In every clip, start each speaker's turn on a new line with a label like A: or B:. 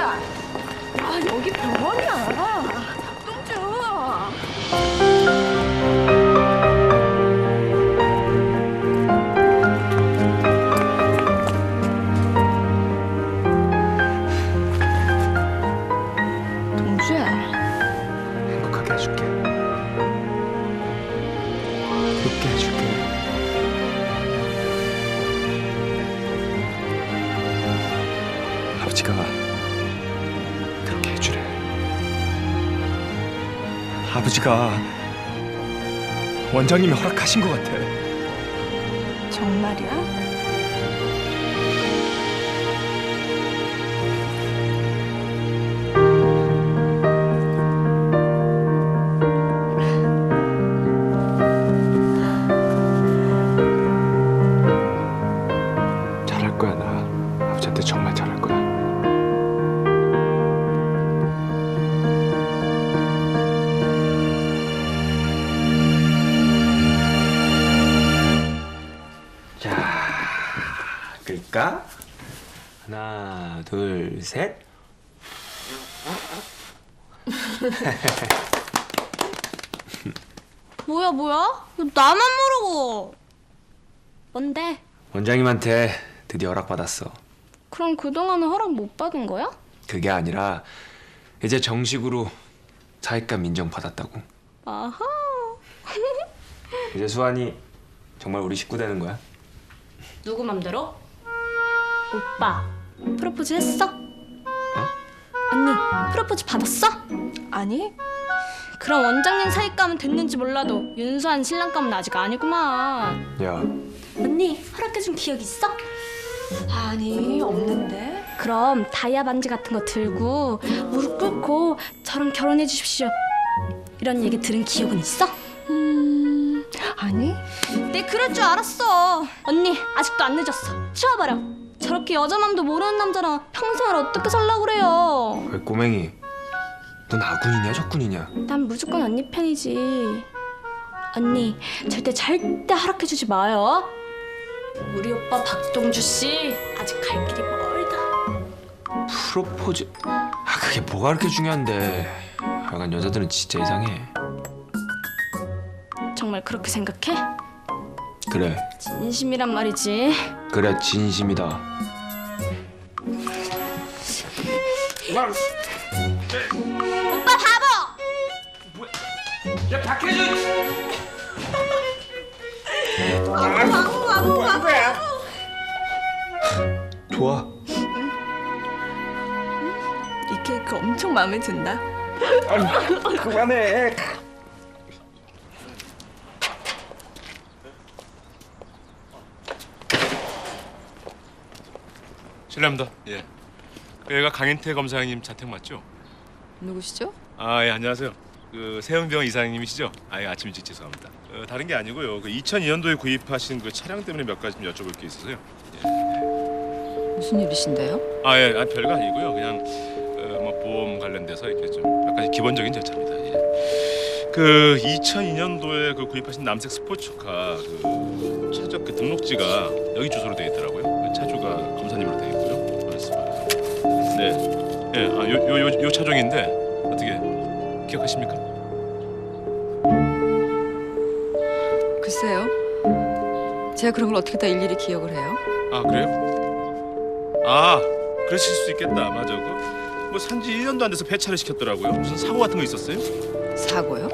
A: 동주야. 아, 여기 병원이야. 동주. 동주야.
B: 행복하게 해줄게. 웃게 해줄게. 아버지가 그렇게 해주래. 아버지가 원장님이 허락하신 것 같아.
A: 정말이야?
B: 잘할 거야, 나. 아버지한테 정말 잘할 거야. 자, 끌까? 하나, 둘, 셋.
C: 뭐야 이거 나만 모르고. 뭔데?
B: 원장님한테 드디어 허락받았어.
C: 그럼 그동안은 허락 못 받은 거야?
B: 그게 아니라 이제 정식으로 사익감 인정받았다고.
C: 아하.
B: 이제 수환이 정말 우리 식구 되는 거야.
C: 누구 맘대로? 오빠 프로포즈 했어? 언니 프로포즈 받았어?
A: 아니?
C: 그럼 원장님 사윗감은 됐는지 몰라도 윤수한 신랑감은 아직 아니구만.
B: 야,
C: 언니 허락해준 기억 있어?
A: 아니, 없는데.
C: 그럼 다이아 반지 같은 거 들고 무릎 꿇고 저랑 결혼해 주십시오 이런 얘기 들은 기억은 있어?
A: 아니?
C: 네 그럴 줄 알았어. 언니 아직도 안 늦었어. 치워버려. 저렇게 여자 맘도 모르는 남자랑 평생을 어떻게 살라고 그래요.
B: 왜 꼬맹이? 넌 아군이냐 적군이냐?
C: 난 무조건 언니 편이지. 언니 절대 허락해주지 마요. 우리 오빠 박동주 씨 아직 갈 길이 멀다.
B: 프로포즈? 그게 뭐가 그렇게 중요한데? 하여간 여자들은 진짜 이상해.
C: 정말 그렇게 생각해?
B: 그래,
C: 진심이란 말이지.
B: 그래 진심이다.
C: 오빠 바보!
B: 야 박혜준! 좋아.
A: 이 케이크 엄청 마음에 든다.
B: 그만해.
D: 실례합니다. 예. 여기가 강인태 검사장님 자택 맞죠?
A: 누구시죠?
D: 아, 예, 안녕하세요. 그 세영병 이사장님이시죠? 아, 예, 아침 일찍 죄송합니다. 다른 게 아니고요. 그 2002년도에 구입하신 그 차량 때문에 몇 가지 좀 여쭤볼 게 있어서요.
A: 무슨 일이신데요?
D: 아, 예, 별거 아니고요. 그냥 뭐 보험 관련돼서 이렇게 좀 몇 가지 기본적인 절차입니다. 예. 그 2002년도에 그 구입하신 남색 스포츠카 그 차주 그 등록지가 여기 주소로 되어 있더라고요. 그 차주가 검사님으로 되어 있고요. 그렇습니다. 네, 예, 요 차종인데 어떻게 기억하십니까?
A: 글쎄요. 제가 그런 걸 어떻게 다 일일이 기억을 해요?
D: 아, 그래요? 아, 그러실 수 있겠다. 맞아. 뭐 산지 1년도 안 돼서 폐차를 시켰더라고요. 무슨 사고 같은 거 있었어요?
A: 사고요?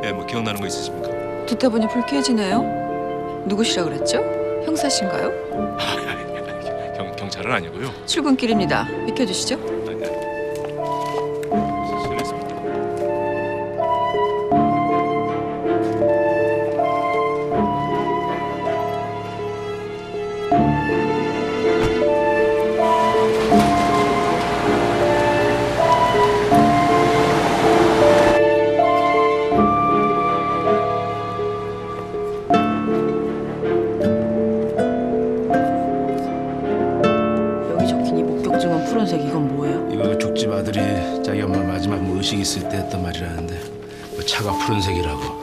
D: 예, 뭐 기억나는 거 있으십니까?
A: 듣다 보니 불쾌해지네요. 누구시라 그랬죠? 형사신가요?
D: 경찰은 아니고요.
A: 출근길입니다. 비켜주시죠.
D: 아니, 실례했습니다.
A: 여기 적힌 이 목격증은 푸른색 이건 뭐예요?
E: 이거 족집 아들이 자기 엄마 마지막 뭐 의식 있을 때 했던 말이라는데 뭐 차가 푸른색이라고.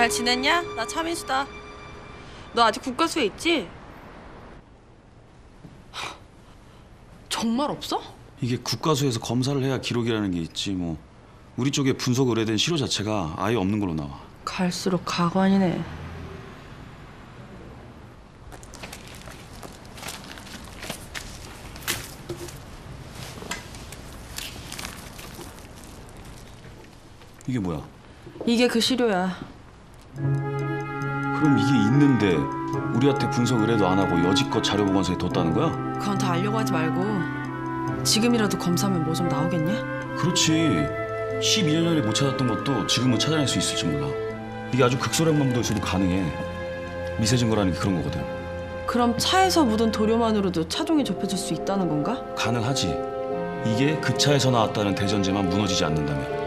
A: 잘 지냈냐? 나 차민수다. 너 아직 국가수에 있지? 정말 없어?
F: 이게 국가수에서 검사를 해야 기록이라는 게 있지 뭐. 우리 쪽에 분석 의뢰된 시료 자체가 아예 없는 걸로 나와.
A: 갈수록 가관이네.
F: 이게 뭐야?
A: 이게 그 시료야.
F: 그럼 이게 있는데 우리한테 분석 의뢰도 안 하고 여지껏 자료 보관소에 뒀다는 거야?
A: 그건 다 알려고 하지 말고 지금이라도 검사하면 뭐 좀 나오겠냐?
F: 그렇지. 12년 전에 못 찾았던 것도 지금은 찾아낼 수 있을지 몰라. 이게 아주 극소량만 묻어있어도 가능해. 미세 증거라는 게 그런 거거든.
A: 그럼 차에서 묻은 도료만으로도 차종이 좁혀질 수 있다는 건가?
F: 가능하지. 이게 그 차에서 나왔다는 대전제만 무너지지 않는다면.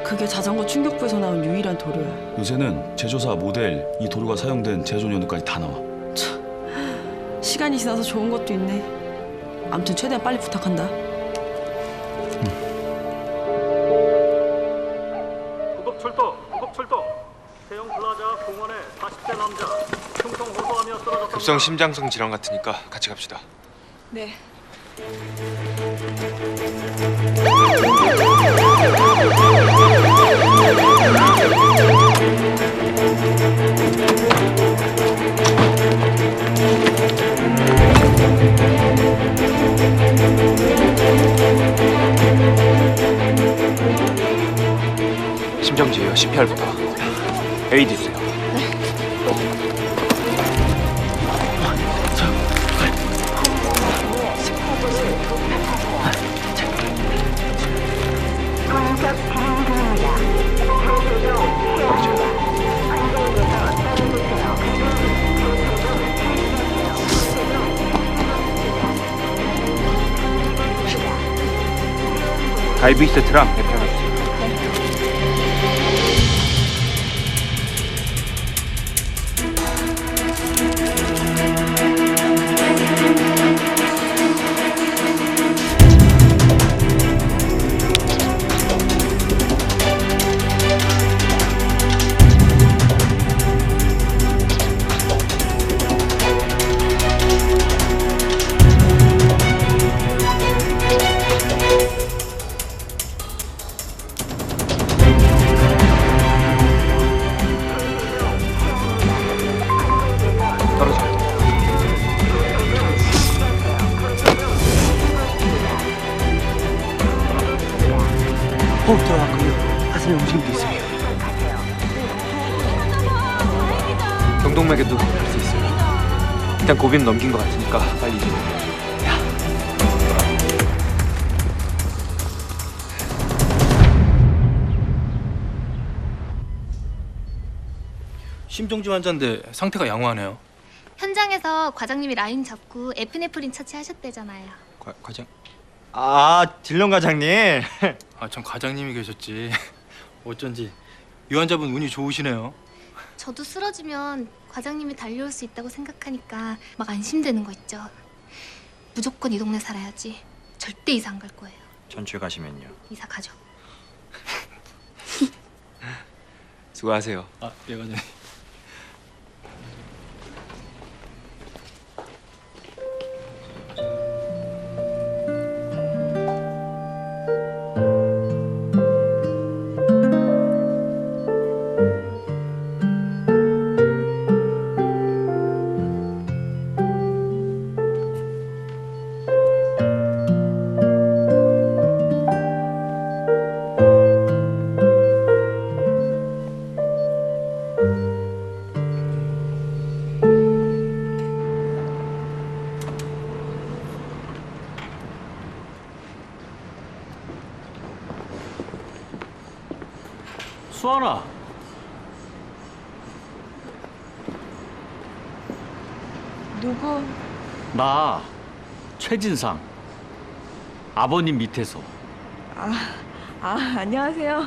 A: 그게 자전거 충격부에서 나온 유일한 도료야.
F: 요새는 제조사, 모델, 이 도료가 사용된 제조 연도까지 다 나와.
A: 시간이 지나서 좋은 것도 있네. 아무튼 최대한 빨리 부탁한다.
G: 구급 출동. 세영 플라자 공원에 40대 남자 충성 호소하며 쓰러졌습니다.
B: 급성 심장성 질환 같으니까 같이 갑시다.
A: 네.
B: 심정지예요. CPR부터. AED 주세요. IV 세트랑 에피 하나 주세요.
H: 호흡 들어갔고요. 가슴에 움직임도 있어요.
B: 경동맥에도 갈 수 있어요. 일단 고비는 넘긴 것 같으니까 빨리 이제.
E: 심정지 환자인데 상태가 양호하네요.
C: 현장에서 과장님이 라인 잡고 에피네프린 처치하셨대잖아요.
B: 과장.
H: 아, 딜런 과장님.
E: 아, 전 과장님이 계셨지. 어쩐지 이 환자분 운이 좋으시네요.
C: 저도 쓰러지면 과장님이 달려올 수 있다고 생각하니까 막 안심되는 거 있죠. 무조건 이 동네 살아야지. 절대 이사 안 갈 거예요.
H: 전출 가시면요.
C: 이사 가죠.
B: 수고하세요.
E: 아, 네 과장님.
H: 수아나.
A: 누구?
H: 나 최진상. 아버님 밑에서.
I: 안녕하세요.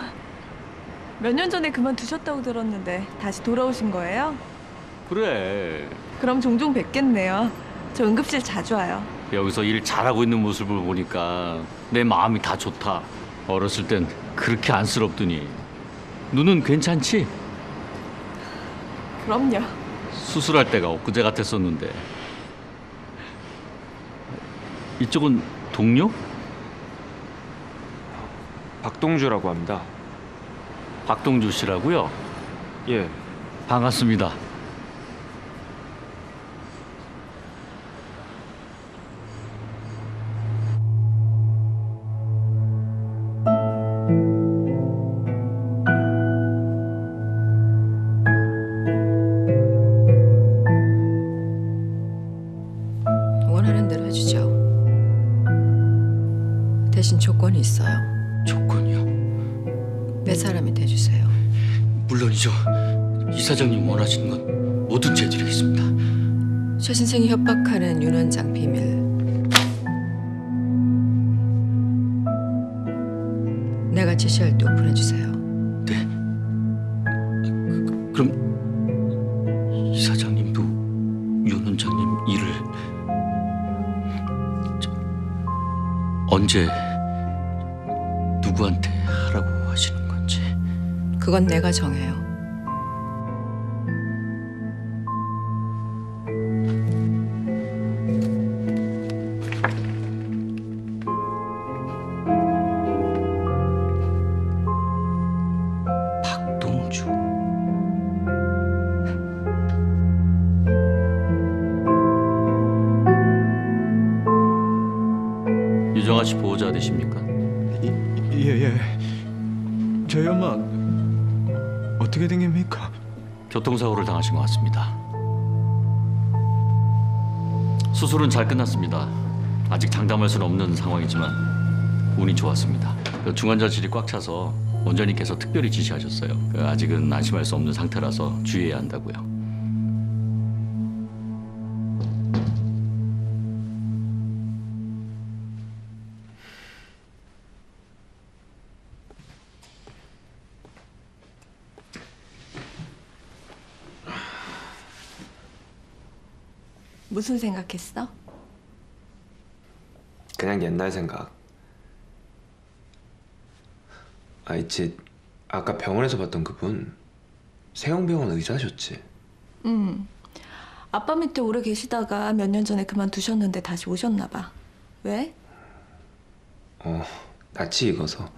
I: 몇 년 전에 그만두셨다고 들었는데 다시 돌아오신 거예요?
H: 그래.
I: 그럼 종종 뵙겠네요. 저 응급실 자주 와요.
H: 여기서 일 잘하고 있는 모습을 보니까 내 마음이 다 좋다. 어렸을 땐 그렇게 안쓰럽더니. 눈은 괜찮지?
I: 그럼요.
H: 수술할 때가 엊그제 같았었는데. 이쪽은 동료?
B: 박동주라고 합니다.
H: 박동주 씨라고요?
B: 예.
H: 반갑습니다.
J: 원하는 대로 해주죠. 대신 조건이 있어요.
H: 조건이요?
J: 내 사람이 돼주세요.
H: 물론이죠. 이사장님 원하시는 건 뭐든지 해드리겠습니다.
J: 최 선생이 협박하는 윤 원장 비밀 내가 지시할 때 오픈해주세요.
H: 네. 그럼 이사장님도 윤 원장님 일을 언제 누구한테 하라고 하시는 건지.
J: 그건 내가 정해요.
H: 박동주. 유정아 씨 보호자 되십니까?
B: 예. 저희 엄마 어떻게 된 겁니까?
H: 교통사고를 당하신 것 같습니다. 수술은 잘 끝났습니다. 아직 장담할 수는 없는 상황이지만 운이 좋았습니다. 중환자실이 꽉 차서 원장님께서 특별히 지시하셨어요. 아직은 안심할 수 없는 상태라서 주의해야 한다고요.
I: 무슨 생각했어?
B: 그냥 옛날 생각. 있지. 아까 병원에서 봤던 그분 세영병원 의사셨지?
I: 아빠 밑에 오래 계시다가 몇 년 전에 그만두셨는데 다시 오셨나 봐. 왜?
B: 낯이 익어서.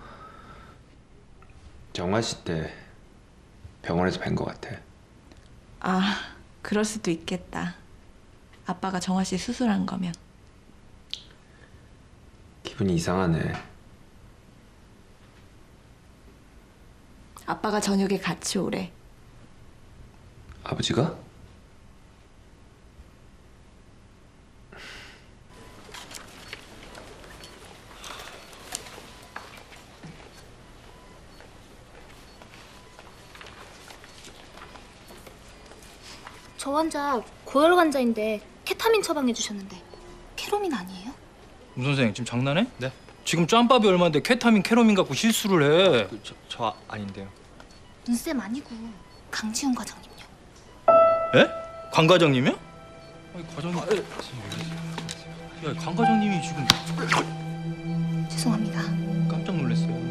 B: 정화 씨 때 병원에서 뵌 것 같아.
I: 아, 그럴 수도 있겠다. 아빠가 정화 씨 수술한 거면.
B: 기분이 이상하네.
I: 아빠가 저녁에 같이 오래.
B: 아버지가?
C: 저 환자 고혈 환자인데 케타민 처방해 주셨는데 캐로민 아니에요?
G: 문 선생 지금 장난해? 네. 지금 짬밥이 얼마인데 케타민 캐로민 갖고 실수를 해.
B: 저 아닌데요.
C: 문쌤 아니고 강지훈 과장님요.
G: 에? 강 과장님이요? 아니 과장님. 야, 강 과장님이 지금
C: 죄송합니다.
G: 깜짝 놀랐어요.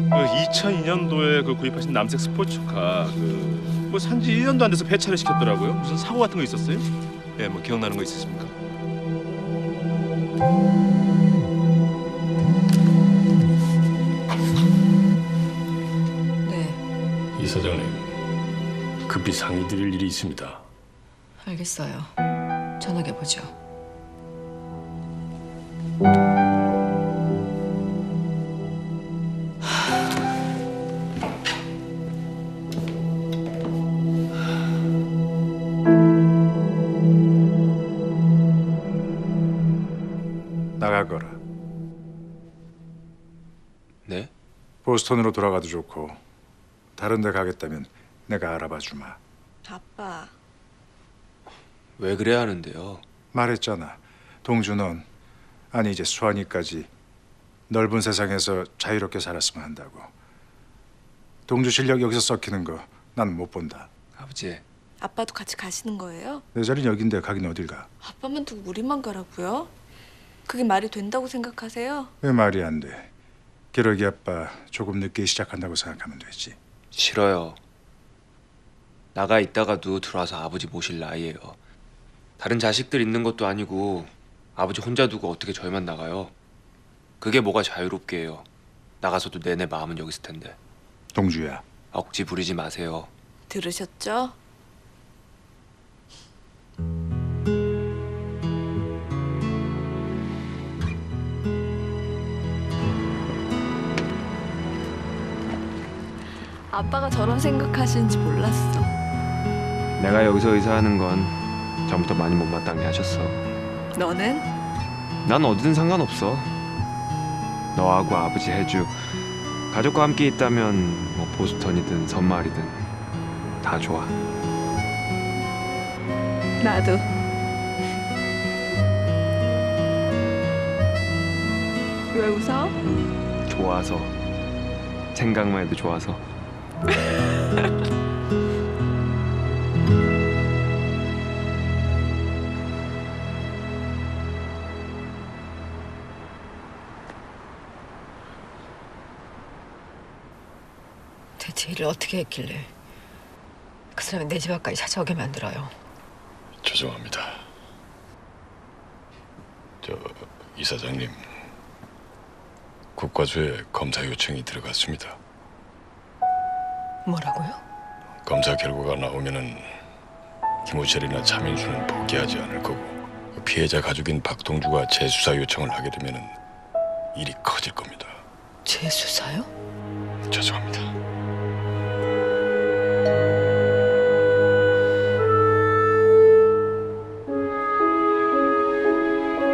D: 그 2002년도에 그 구입하신 남색 스포츠카 뭐 산지 1년도 안 돼서 폐차를 시켰더라고요. 무슨 사고 같은 거 있었어요? 예, 뭐 기억나는 거 있으십니까?
J: 네,
K: 이사장님, 급히 상의 드릴 일이 있습니다.
J: 알겠어요. 저녁에 보죠.
L: 나가거라.
B: 네?
L: 보스턴으로 돌아가도 좋고 다른 데 가겠다면 내가 알아봐 주마.
I: 아빠.
B: 왜 그래야 하는데요?
L: 말했잖아. 동주 넌 아니 이제 수환이까지 넓은 세상에서 자유롭게 살았으면 한다고. 동주 실력 여기서 썩히는 거 난 못 본다.
B: 아버지.
I: 아빠도 같이 가시는 거예요?
L: 내 자리는 여긴데 가긴 어딜 가?
I: 아빠만 두고 우리만 가라고요? 그게 말이 된다고 생각하세요?
L: 왜 말이 안 돼? 기러기 아빠 조금 늦게 시작한다고 생각하면 되지.
B: 싫어요. 나가 있다가도 들어와서 아버지 모실 나이예요. 다른 자식들 있는 것도 아니고 아버지 혼자 두고 어떻게 저희만 나가요? 그게 뭐가 자유롭게 해요. 나가서도 내내 마음은 여기 있을 텐데.
L: 동주야.
B: 억지 부리지 마세요.
I: 들으셨죠? 아빠가 저런 생각하시는지 몰랐어.
B: 내가 여기서 의사하는 건 전부터 많이 못마땅해 하셨어.
I: 너는?
B: 난 어디든 상관없어. 너하고 아버지 해주 가족과 함께 있다면 뭐 보스턴이든 섬마을이든 다 좋아.
I: 나도. 왜 웃어?
B: 좋아서. 생각만 해도 좋아서.
J: 대체 일을 어떻게 했길래 그 사람이 내 집 앞까지 찾아오게 만들어요?
K: 죄송합니다. 이사장님, 국과수에 검사 요청이 들어갔습니다.
J: 뭐라고요?
K: 검사 결과가 나오면은 김호철이나 차민수는 포기하지 않을 거고 피해자 가족인 박동주가 재수사 요청을 하게 되면은 일이 커질 겁니다.
J: 재수사요?
K: 죄송합니다.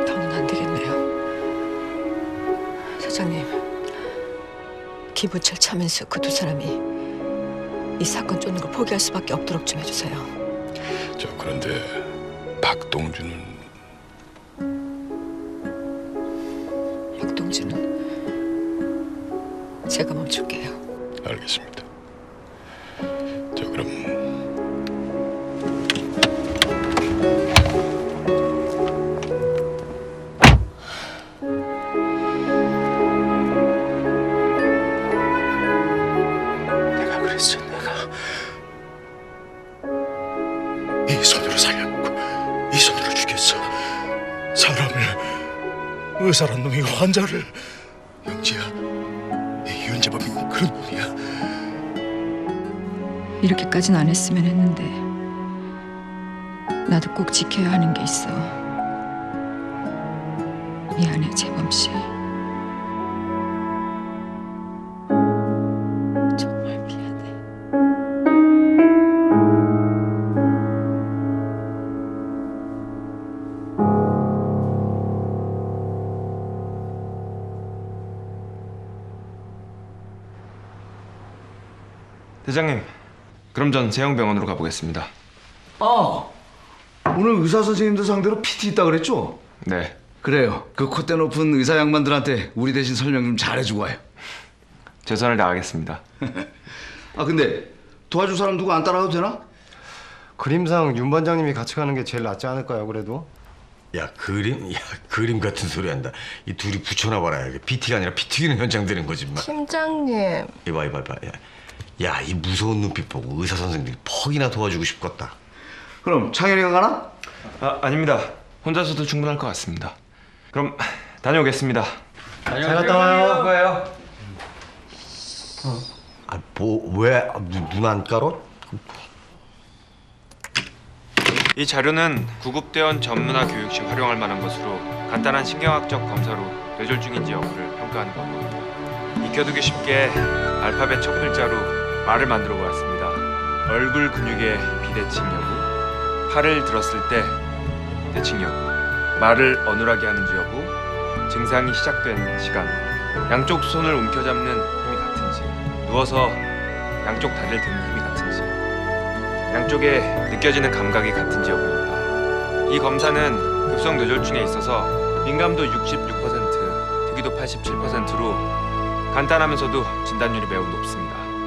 J: 더는 안 되겠네요. 사장님, 김우철, 차민수 그 두 사람이 이 사건 쫓는 걸 포기할 수밖에 없도록 좀 해주세요.
K: 그런데 박동주는
J: 제가 멈출게요.
K: 알겠습니다. 그럼
L: 내가 그랬어. 내가 이 손으로 살려놓고 이 손으로 죽였어. 사람을, 의사란 놈이 환자를. 영지야, 이윤재범이 그런 놈이야.
J: 이렇게까지는 안 했으면 했는데 나도 꼭 지켜야 하는 게 있어. 미안해, 재범 씨. 정말 미안해.
B: 대장님, 그럼 전 세영병원으로 가보겠습니다.
M: 오늘 의사 선생님들 상대로 PT 있다 그랬죠?
B: 네.
M: 그래요. 그 콧대 높은 의사 양반들한테 우리 대신 설명 좀 잘해주고 와요.
B: 최선을 다하겠습니다.
M: 근데 도와줄 사람 누구 안 따라가도 되나?
N: 그림상 윤 반장님이 같이 가는 게 제일 낫지 않을까요, 그래도?
E: 야, 그림 같은 소리 한다. 이 둘이 붙여놔봐라. 이게 PT가 아니라 피 튀기는 현장 되는 거지, 마.
J: 팀장님.
E: 이봐. 야, 이 무서운 눈빛 보고 의사 선생님들이 퍽이나 도와주고 싶겠다.
M: 그럼 창현이가 가나?
B: 아닙니다. 혼자서도 충분할 것 같습니다. 그럼 다녀오겠습니다.
N: 잘 갔다 와요.
E: 왜 눈 안 깔어?
B: 이 자료는 구급대원 전문화 교육 시 활용할 만한 것으로 간단한 신경학적 검사로 뇌졸중인지 여부를 평가하는 겁니다. 익혀두기 쉽게 알파벳 첫 글자로 말을 만들어 보았습니다. 얼굴 근육의 비대칭 여부, 팔을 들었을 때 대칭 여부, 말을 어눌하게 하는지 여부, 증상이 시작된 시간, 양쪽 손을 움켜잡는 힘이 같은지, 누워서 양쪽 다리를 드는 힘이 같은지, 양쪽에 느껴지는 감각이 같은지 여부입니다. 이 검사는 급성 뇌졸중에 있어서 민감도 66%, 특이도 87%로 간단하면서도 진단율이 매우 높습니다.